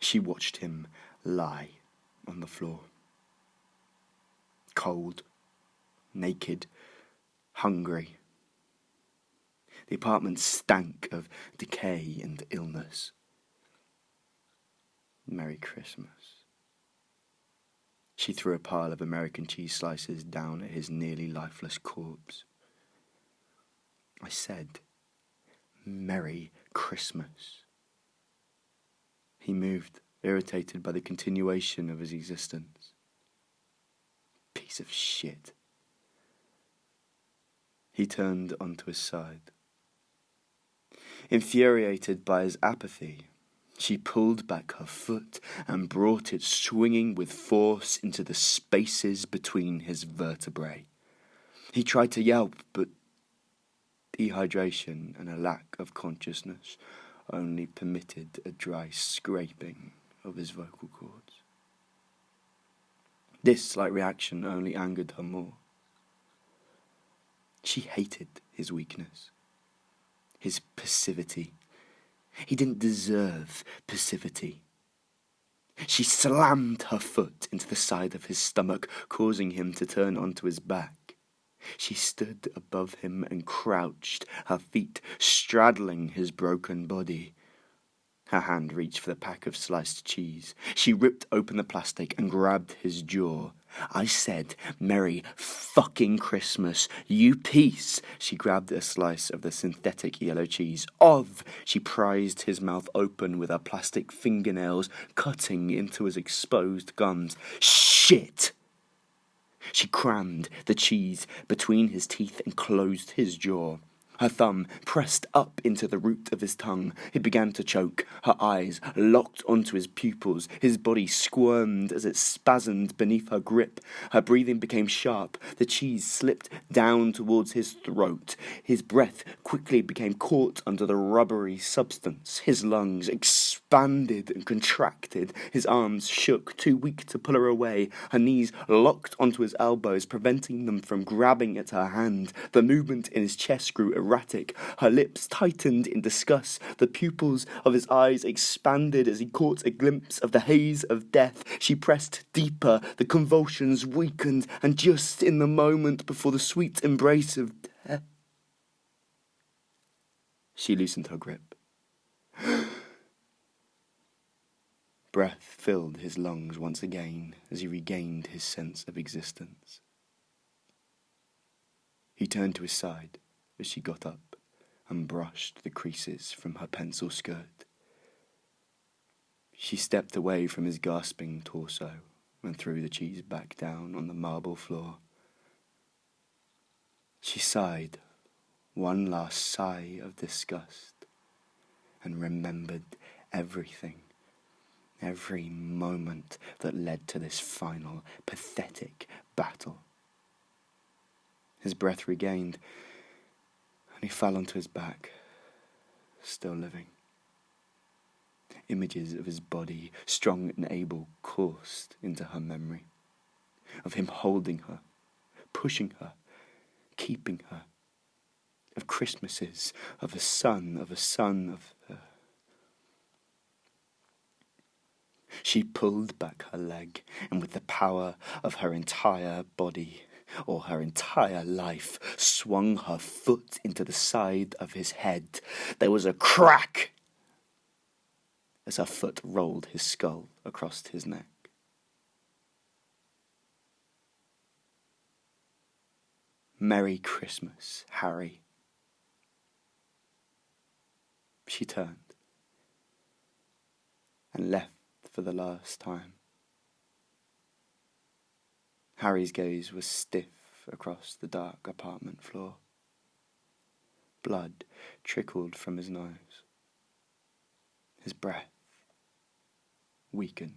She watched him lie on the floor. Cold, naked, hungry. The apartment stank of decay and illness. Merry Christmas. She threw a pile of American cheese slices down at his nearly lifeless corpse. I said, Merry Christmas. He moved, irritated by the continuation of his existence. Piece of shit. He turned onto his side. Infuriated by his apathy, she pulled back her foot and brought it swinging with force into the spaces between his vertebrae. He tried to yelp, but dehydration and a lack of consciousness only permitted a dry scraping of his vocal cords. This slight reaction only angered her more. She hated his weakness, his passivity. He didn't deserve passivity. She slammed her foot into the side of his stomach, causing him to turn onto his back. She stood above him and crouched, her feet straddling his broken body. Her hand reached for the pack of sliced cheese. She ripped open the plastic and grabbed his jaw. I said, Merry fucking Christmas, you piece! She grabbed a slice of the synthetic yellow cheese. She prized his mouth open with her plastic fingernails, cutting into his exposed gums. Shit! She crammed the cheese between his teeth and closed his jaw. Her thumb pressed up into the root of his tongue. He began to choke. Her eyes locked onto his pupils. His body squirmed as it spasmed beneath her grip. Her breathing became sharp. The cheese slipped down towards his throat. His breath quickly became caught under the rubbery substance. His lungs expanded and contracted. His arms shook, too weak to pull her away. Her knees locked onto his elbows, preventing them from grabbing at her hand. The movement in his chest grew erratic. Her lips tightened in disgust. The pupils of his eyes expanded as he caught a glimpse of the haze of death. She pressed deeper. The convulsions weakened, and just in the moment before the sweet embrace of death, she loosened her grip. Breath filled his lungs once again as he regained his sense of existence. He turned to his side as she got up and brushed the creases from her pencil skirt. She stepped away from his gasping torso and threw the cheese back down on the marble floor. She sighed one last sigh of disgust and remembered everything, every moment that led to this final, pathetic battle. His breath regained, and he fell onto his back, still living. Images of his body, strong and able, coursed into her memory, of him holding her, pushing her, keeping her, of Christmases, of a son of her. She pulled back her leg, and with the power of her entire body, or her entire life, swung her foot into the side of his head. There was a crack as her foot rolled his skull across his neck. Merry Christmas, Harry. She turned and left for the last time. Harry's gaze was stiff across the dark apartment floor. Blood trickled from his nose. His breath weakened.